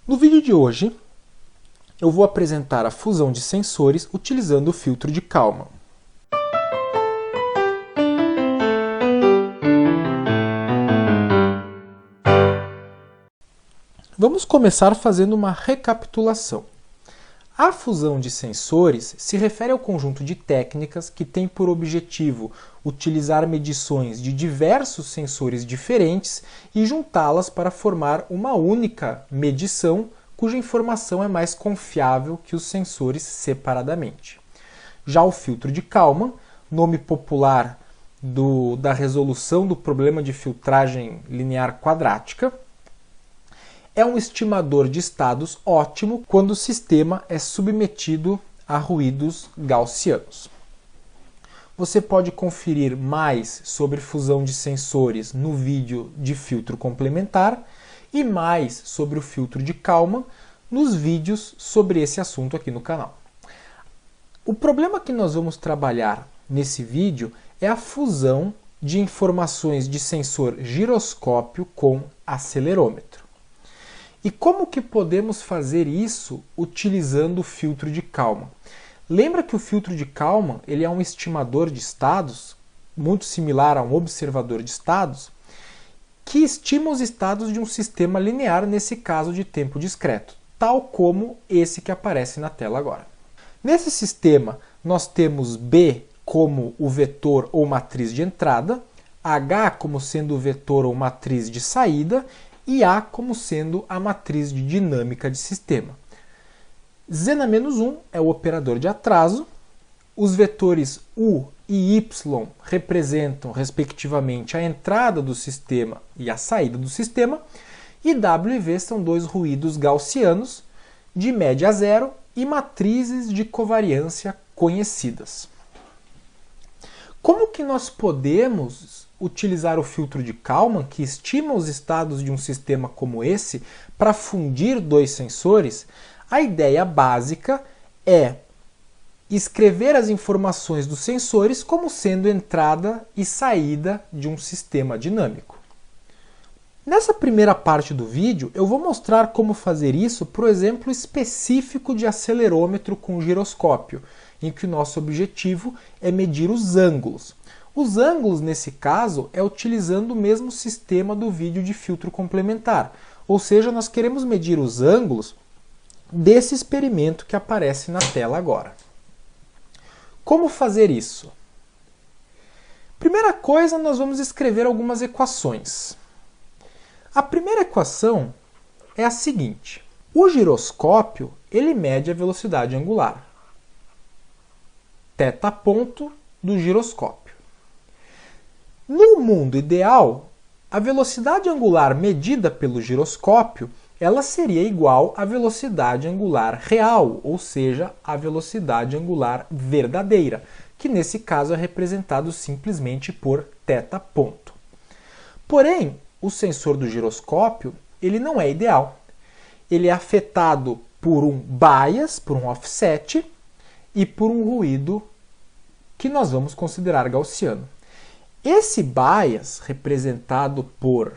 No vídeo de hoje, eu vou apresentar a fusão de sensores utilizando o filtro de Kalman. Vamos começar fazendo uma recapitulação. A fusão de sensores se refere ao conjunto de técnicas que tem por objetivo utilizar medições de diversos sensores diferentes e juntá-las para formar uma única medição cuja informação é mais confiável que os sensores separadamente. Já o filtro de Kalman, nome popular da resolução do problema de filtragem linear quadrática, é um estimador de estados ótimo quando o sistema é submetido a ruídos gaussianos. Você pode conferir mais sobre fusão de sensores no vídeo de filtro complementar e mais sobre o filtro de Kalman nos vídeos sobre esse assunto aqui no canal. O problema que nós vamos trabalhar nesse vídeo é a fusão de informações de sensor giroscópio com acelerômetro. E como que podemos fazer isso utilizando o filtro de Kalman? Lembra que o filtro de Kalman ele é um estimador de estados, muito similar a um observador de estados, que estima os estados de um sistema linear, nesse caso de tempo discreto, tal como esse que aparece na tela agora. Nesse sistema, nós temos B como o vetor ou matriz de entrada, H como sendo o vetor ou matriz de saída, e A como sendo a matriz de dinâmica de sistema. Z-1 é o operador de atraso, os vetores U e Y representam, respectivamente, a entrada do sistema e a saída do sistema, e W e V são dois ruídos gaussianos de média zero e matrizes de covariância conhecidas. Como que nós podemos utilizar o filtro de Kalman, que estima os estados de um sistema como esse, para fundir dois sensores? A ideia básica é escrever as informações dos sensores como sendo entrada e saída de um sistema dinâmico. Nessa primeira parte do vídeo, eu vou mostrar como fazer isso por exemplo específico de acelerômetro com giroscópio, em que o nosso objetivo é medir os ângulos. Os ângulos, nesse caso, é utilizando o mesmo sistema do vídeo de filtro complementar. Ou seja, nós queremos medir os ângulos desse experimento que aparece na tela agora. Como fazer isso? Primeira coisa, nós vamos escrever algumas equações. A primeira equação é a seguinte. O giroscópio, ele mede a velocidade angular. Θ ponto do giroscópio. No mundo ideal, a velocidade angular medida pelo giroscópio ela seria igual à velocidade angular real, ou seja, a velocidade angular verdadeira, que nesse caso é representado simplesmente por θ ponto. Porém, o sensor do giroscópio ele não é ideal. Ele é afetado por um bias, por um offset, e por um ruído que nós vamos considerar gaussiano. Esse bias, representado por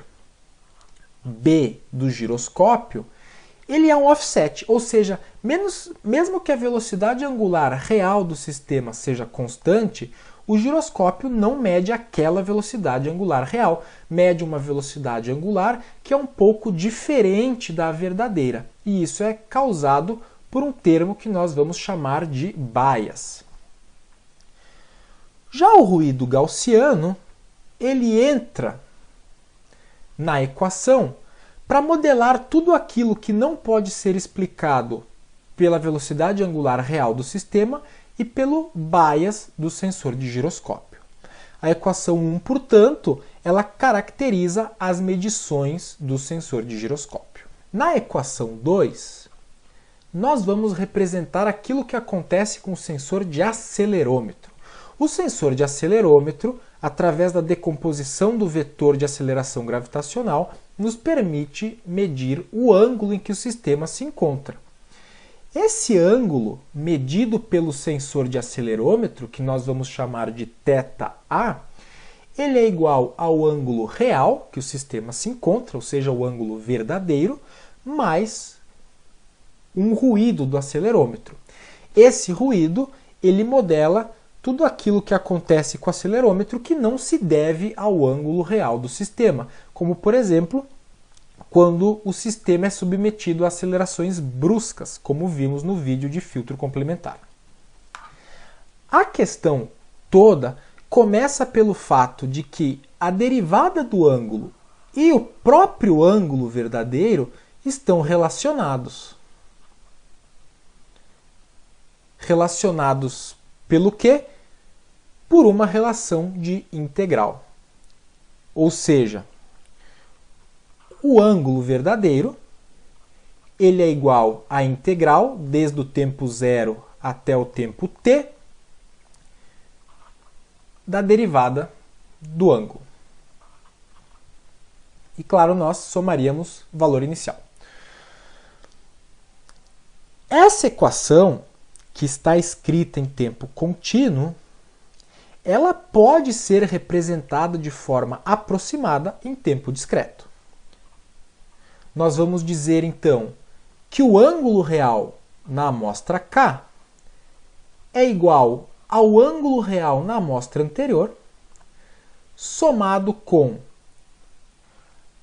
B do giroscópio, ele é um offset, ou seja, mesmo que a velocidade angular real do sistema seja constante, o giroscópio não mede aquela velocidade angular real, mede uma velocidade angular que é um pouco diferente da verdadeira, e isso é causado por um termo que nós vamos chamar de bias. Já o ruído gaussiano, ele entra na equação para modelar tudo aquilo que não pode ser explicado pela velocidade angular real do sistema e pelo bias do sensor de giroscópio. A equação 1, portanto, ela caracteriza as medições do sensor de giroscópio. Na equação 2, nós vamos representar aquilo que acontece com o sensor de acelerômetro. O sensor de acelerômetro, através da decomposição do vetor de aceleração gravitacional, nos permite medir o ângulo em que o sistema se encontra. Esse ângulo, medido pelo sensor de acelerômetro, que nós vamos chamar de θA, ele é igual ao ângulo real que o sistema se encontra, ou seja, o ângulo verdadeiro, mais um ruído do acelerômetro. Esse ruído, ele modela tudo aquilo que acontece com o acelerômetro que não se deve ao ângulo real do sistema, como, por exemplo, quando o sistema é submetido a acelerações bruscas, como vimos no vídeo de filtro complementar. A questão toda começa pelo fato de que a derivada do ângulo e o próprio ângulo verdadeiro estão relacionados. Relacionados pelo quê? Por uma relação de integral. Ou seja, o ângulo verdadeiro ele é igual à integral desde o tempo zero até o tempo t da derivada do ângulo. E claro, nós somaríamos o valor inicial. Essa equação, que está escrita em tempo contínuo, ela pode ser representada de forma aproximada em tempo discreto. Nós vamos dizer então que o ângulo real na amostra K é igual ao ângulo real na amostra anterior, somado com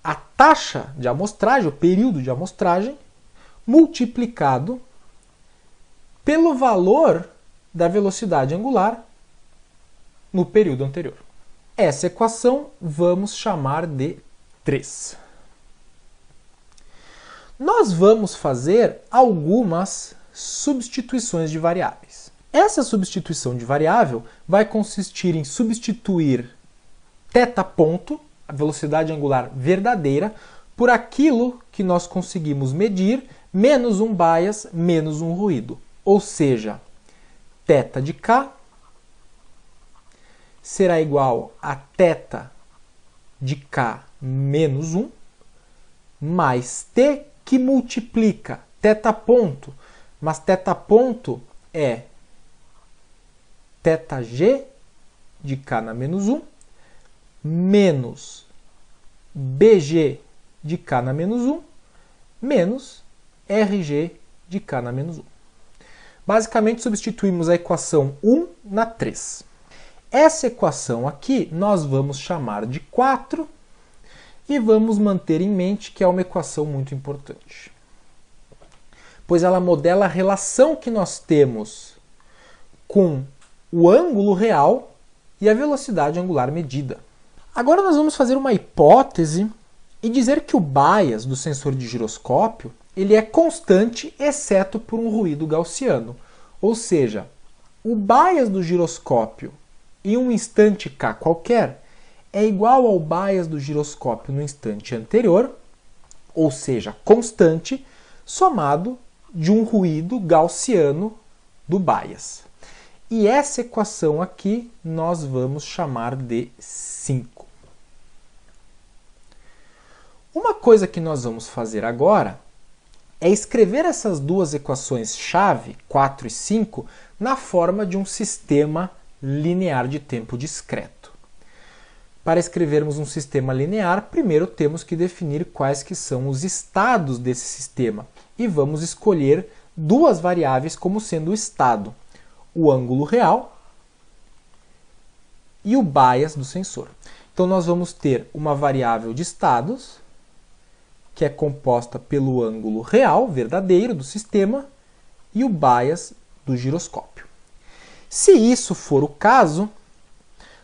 a taxa de amostragem, o período de amostragem, multiplicado pelo valor da velocidade angular no período anterior. Essa equação vamos chamar de 3. Nós vamos fazer algumas substituições de variáveis. Essa substituição de variável vai consistir em substituir θ ponto, a velocidade angular verdadeira, por aquilo que nós conseguimos medir, menos um bias, menos um ruído. Ou seja, θ de K será igual a θ de K menos 1, mais T, que multiplica θ ponto, mas θ ponto é θg de K na menos 1, menos BG de K na menos 1, menos RG de K na menos 1. Basicamente, substituímos a equação 1 na 3. Essa equação aqui nós vamos chamar de 4 e vamos manter em mente que é uma equação muito importante, pois ela modela a relação que nós temos com o ângulo real e a velocidade angular medida. Agora nós vamos fazer uma hipótese e dizer que o bias do sensor de giroscópio ele é constante, exceto por um ruído gaussiano. Ou seja, o bias do giroscópio em um instante k qualquer é igual ao bias do giroscópio no instante anterior, ou seja, constante, somado de um ruído gaussiano do bias. E essa equação aqui nós vamos chamar de 5. Uma coisa que nós vamos fazer agora é escrever essas duas equações-chave, 4 e 5, na forma de um sistema linear de tempo discreto. Para escrevermos um sistema linear, primeiro temos que definir quais que são os estados desse sistema. E vamos escolher duas variáveis como sendo o estado: o ângulo real e o bias do sensor. Então nós vamos ter uma variável de estados, que é composta pelo ângulo real, verdadeiro, do sistema, e o bias do giroscópio. Se isso for o caso,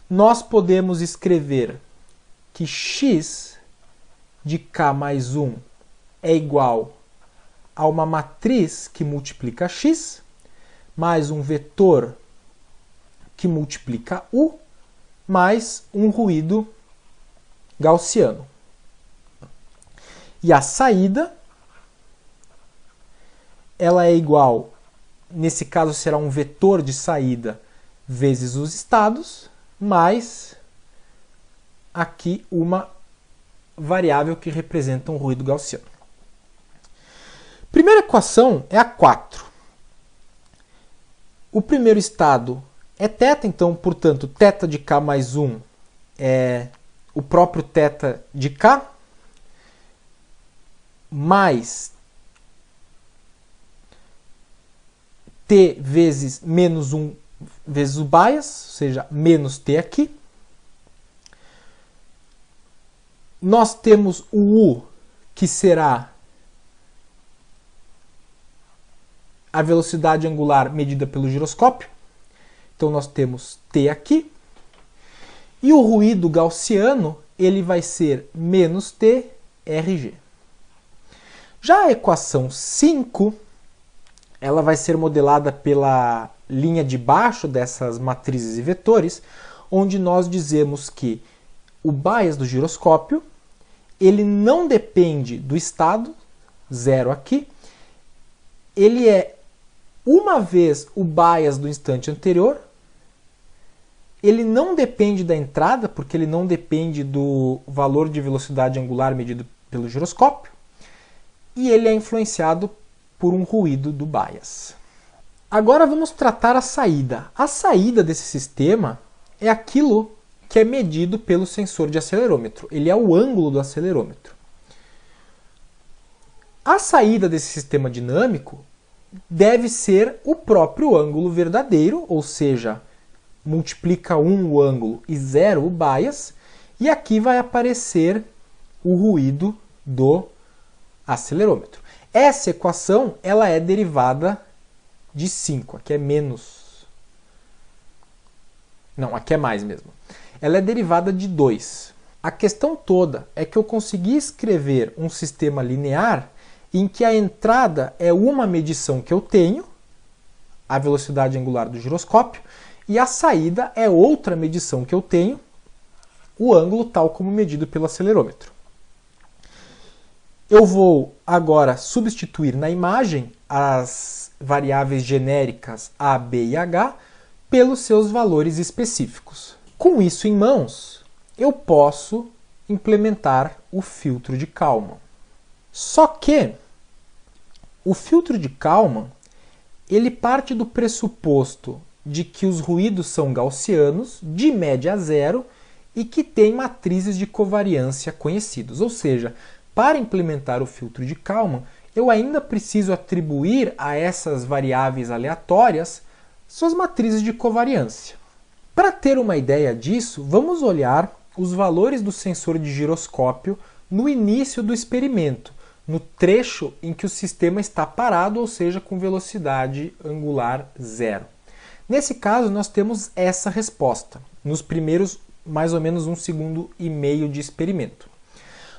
nós podemos escrever que x de k mais 1 é igual a uma matriz que multiplica x, mais um vetor que multiplica u, mais um ruído gaussiano. E a saída, ela é igual, nesse caso será um vetor de saída vezes os estados, mais aqui uma variável que representa um ruído gaussiano. Primeira equação é a 4. O primeiro estado é θ, então, portanto, θ de k mais 1 é o próprio θ de k, mais t vezes menos 1 vezes o bias, ou seja, menos t aqui. Nós temos o u, que será a velocidade angular medida pelo giroscópio. Então nós temos t aqui. E o ruído gaussiano, ele vai ser menos t rg. Já a equação 5, ela vai ser modelada pela linha de baixo dessas matrizes e vetores, onde nós dizemos que o bias do giroscópio, ele não depende do estado, zero aqui, ele é uma vez o bias do instante anterior, ele não depende da entrada, porque ele não depende do valor de velocidade angular medido pelo giroscópio, e ele é influenciado por um ruído do bias. Agora vamos tratar a saída. A saída desse sistema é aquilo que é medido pelo sensor de acelerômetro. Ele é o ângulo do acelerômetro. A saída desse sistema dinâmico deve ser o próprio ângulo verdadeiro, ou seja, multiplica 1 o ângulo e 0 o bias, e aqui vai aparecer o ruído do acelerômetro. Essa equação ela é derivada de 5, aqui é menos... Não, aqui é mais mesmo. Ela é derivada de 2. A questão toda é que eu consegui escrever um sistema linear em que a entrada é uma medição que eu tenho, a velocidade angular do giroscópio, e a saída é outra medição que eu tenho, o ângulo tal como medido pelo acelerômetro. Eu vou agora substituir na imagem as variáveis genéricas a, b e h pelos seus valores específicos. Com isso em mãos, eu posso implementar o filtro de Kalman. Só que o filtro de Kalman, ele parte do pressuposto de que os ruídos são gaussianos, de média zero, e que têm matrizes de covariância conhecidos. Ou seja, para implementar o filtro de Kalman, eu ainda preciso atribuir a essas variáveis aleatórias suas matrizes de covariância. Para ter uma ideia disso, vamos olhar os valores do sensor de giroscópio no início do experimento, no trecho em que o sistema está parado, ou seja, com velocidade angular zero. Nesse caso, nós temos essa resposta, nos primeiros mais ou menos 1,5 segundo de experimento.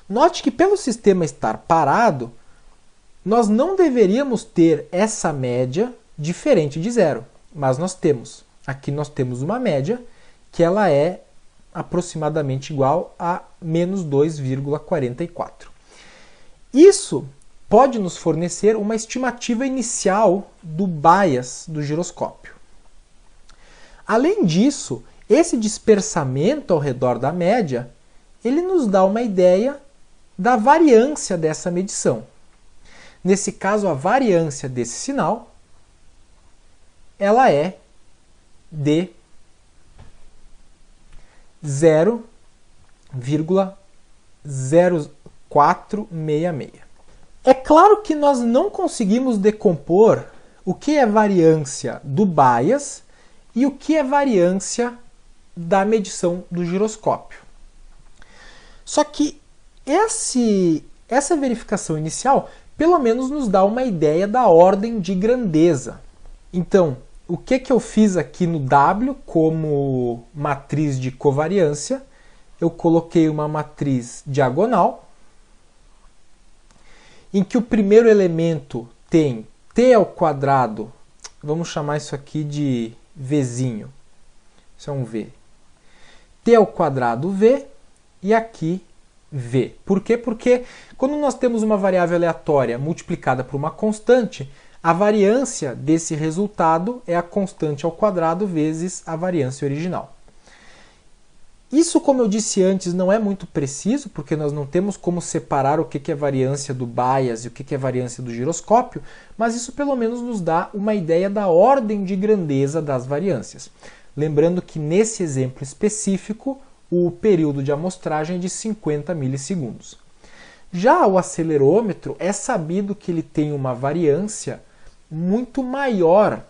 Note que pelo sistema estar parado, nós não deveríamos ter essa média diferente de zero, mas nós temos. Aqui nós temos uma média que ela é aproximadamente igual a menos 2,44. Isso pode nos fornecer uma estimativa inicial do bias do giroscópio. Além disso, esse dispersamento ao redor da média, ele nos dá uma ideia da variância dessa medição. Nesse caso, a variância desse sinal, ela é de 0,0466. É claro que nós não conseguimos decompor o que é variância do bias e o que é variância da medição do giroscópio. Só que essa verificação inicial, pelo menos, nos dá uma ideia da ordem de grandeza. Então, o que eu fiz aqui no W como matriz de covariância? Eu coloquei uma matriz diagonal, em que o primeiro elemento tem t ao quadrado, vamos chamar isso aqui de Vzinho, isso é um V. T ao quadrado V e aqui V. Por quê? Porque quando nós temos uma variável aleatória multiplicada por uma constante, a variância desse resultado é a constante ao quadrado vezes a variância original. Isso, como eu disse antes, não é muito preciso, porque nós não temos como separar o que é variância do bias e o que é variância do giroscópio, mas isso pelo menos nos dá uma ideia da ordem de grandeza das variâncias. Lembrando que nesse exemplo específico, o período de amostragem é de 50 milissegundos. Já o acelerômetro, é sabido que ele tem uma variância muito maior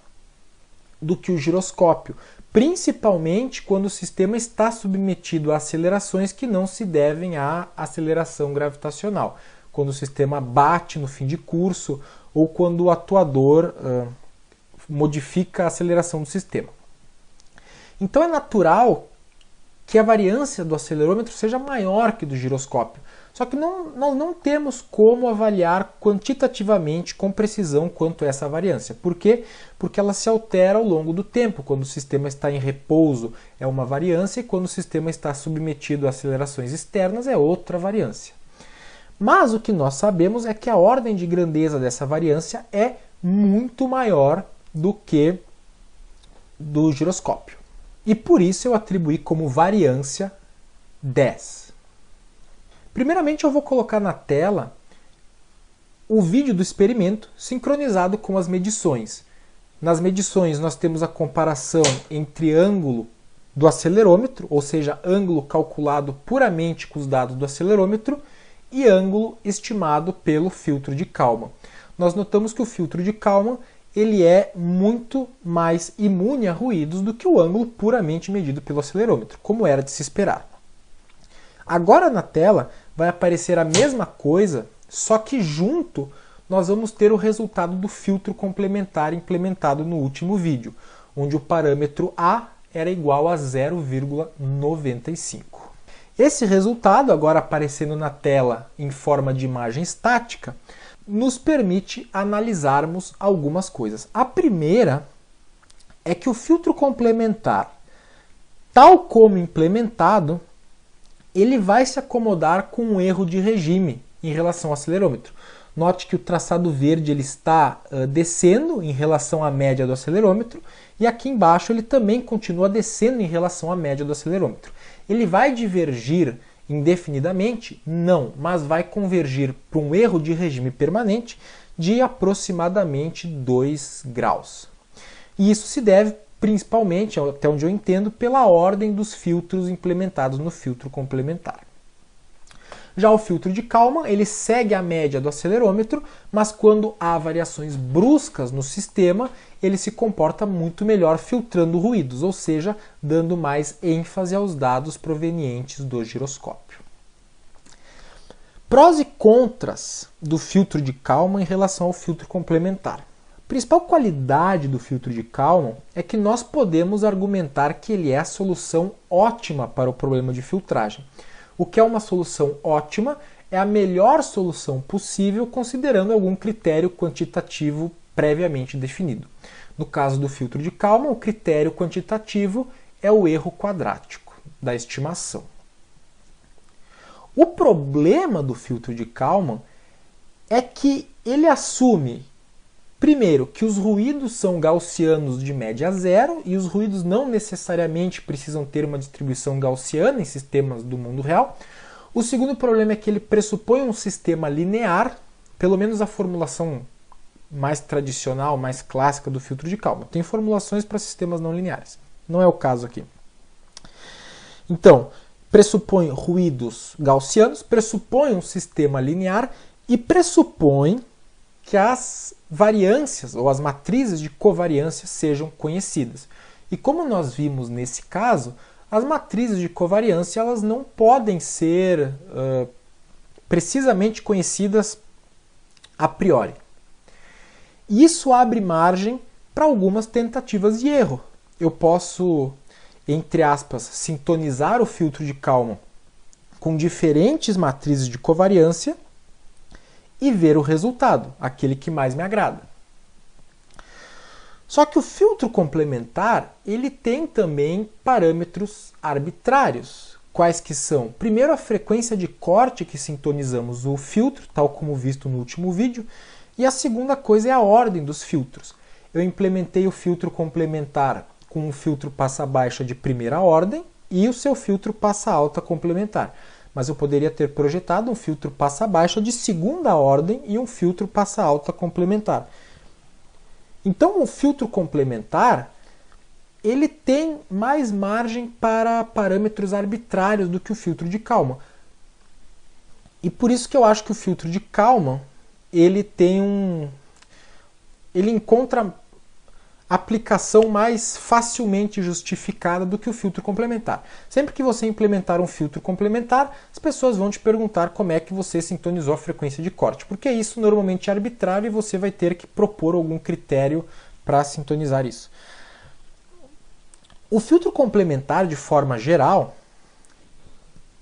do que o giroscópio, principalmente quando o sistema está submetido a acelerações que não se devem à aceleração gravitacional, quando o sistema bate no fim de curso ou quando o atuador modifica a aceleração do sistema. Então é natural que a variância do acelerômetro seja maior que do giroscópio. Só que nós não temos como avaliar quantitativamente com precisão quanto é essa variância. Por quê? Porque ela se altera ao longo do tempo. Quando o sistema está em repouso é uma variância e quando o sistema está submetido a acelerações externas é outra variância. Mas o que nós sabemos é que a ordem de grandeza dessa variância é muito maior do que do giroscópio. E por isso eu atribuí como variância 10. Primeiramente eu vou colocar na tela o vídeo do experimento sincronizado com as medições. Nas medições nós temos a comparação entre ângulo do acelerômetro, ou seja, ângulo calculado puramente com os dados do acelerômetro, e ângulo estimado pelo filtro de Kalman. Nós notamos que o filtro de Kalman ele é muito mais imune a ruídos do que o ângulo puramente medido pelo acelerômetro, como era de se esperar. Agora na tela vai aparecer a mesma coisa, só que junto nós vamos ter o resultado do filtro complementar implementado no último vídeo, onde o parâmetro A era igual a 0,95. Esse resultado, agora aparecendo na tela em forma de imagem estática, nos permite analisarmos algumas coisas. A primeira é que o filtro complementar, tal como implementado, ele vai se acomodar com um erro de regime em relação ao acelerômetro. Note que o traçado verde ele está descendo em relação à média do acelerômetro e aqui embaixo ele também continua descendo em relação à média do acelerômetro. Ele vai divergir indefinidamente? Não, mas vai convergir para um erro de regime permanente de aproximadamente 2 graus. E isso se deve principalmente, até onde eu entendo, pela ordem dos filtros implementados no filtro complementar. Já o filtro de Kalman, ele segue a média do acelerômetro, mas quando há variações bruscas no sistema, ele se comporta muito melhor filtrando ruídos, ou seja, dando mais ênfase aos dados provenientes do giroscópio. Prós e contras do filtro de Kalman em relação ao filtro complementar. A principal qualidade do filtro de Kalman é que nós podemos argumentar que ele é a solução ótima para o problema de filtragem. O que é uma solução ótima é a melhor solução possível considerando algum critério quantitativo previamente definido. No caso do filtro de Kalman, o critério quantitativo é o erro quadrático da estimação. O problema do filtro de Kalman é que ele assume, primeiro, que os ruídos são gaussianos de média zero e os ruídos não necessariamente precisam ter uma distribuição gaussiana em sistemas do mundo real. O segundo problema é que ele pressupõe um sistema linear, pelo menos a formulação mais tradicional, mais clássica do filtro de Kalman. Tem formulações para sistemas não lineares. Não é o caso aqui. Então, pressupõe ruídos gaussianos, pressupõe um sistema linear e pressupõe que as variâncias ou as matrizes de covariância sejam conhecidas. E como nós vimos nesse caso, as matrizes de covariância elas não podem ser precisamente conhecidas a priori. Isso abre margem para algumas tentativas de erro. Eu posso, entre aspas, sintonizar o filtro de Kalman com diferentes matrizes de covariância e ver o resultado, aquele que mais me agrada. Só que o filtro complementar, ele tem também parâmetros arbitrários. Quais que são? Primeiro, a frequência de corte que sintonizamos o filtro, tal como visto no último vídeo. E a segunda coisa é a ordem dos filtros. Eu implementei o filtro complementar com um filtro passa-baixa de primeira ordem e o seu filtro passa-alta complementar. Mas eu poderia ter projetado um filtro passa-baixa de segunda ordem e um filtro passa-alta complementar. Então o filtro complementar ele tem mais margem para parâmetros arbitrários do que o filtro de Kalman. E por isso que eu acho que o filtro de Kalman ele encontra aplicação mais facilmente justificada do que o filtro complementar. Sempre que você implementar um filtro complementar, as pessoas vão te perguntar como é que você sintonizou a frequência de corte, porque isso normalmente é arbitrário e você vai ter que propor algum critério para sintonizar isso. O filtro complementar, de forma geral,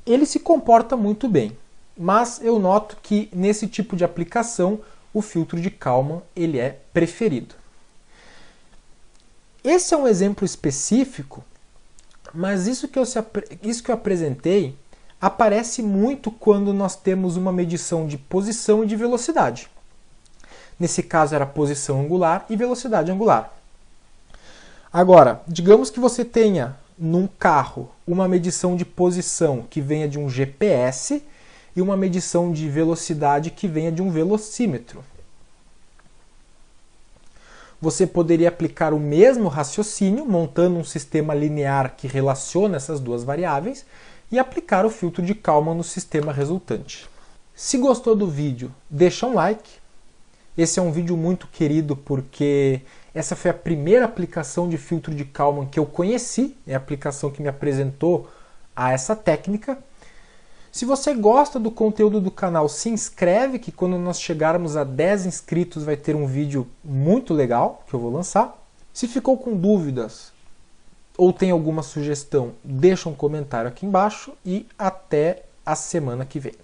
ele se comporta muito bem, mas eu noto que nesse tipo de aplicação o filtro de Kalman ele é preferido. Esse é um exemplo específico, mas isso que eu apresentei aparece muito quando nós temos uma medição de posição e de velocidade. Nesse caso era posição angular e velocidade angular. Agora, digamos que você tenha num carro uma medição de posição que venha de um GPS e uma medição de velocidade que venha de um velocímetro. Você poderia aplicar o mesmo raciocínio, montando um sistema linear que relaciona essas duas variáveis e aplicar o filtro de Kalman no sistema resultante. Se gostou do vídeo, deixa um like. Esse é um vídeo muito querido porque essa foi a primeira aplicação de filtro de Kalman que eu conheci, é a aplicação que me apresentou a essa técnica. Se você gosta do conteúdo do canal, se inscreve, que quando nós chegarmos a 10 inscritos vai ter um vídeo muito legal que eu vou lançar. Se ficou com dúvidas ou tem alguma sugestão, deixa um comentário aqui embaixo e até a semana que vem.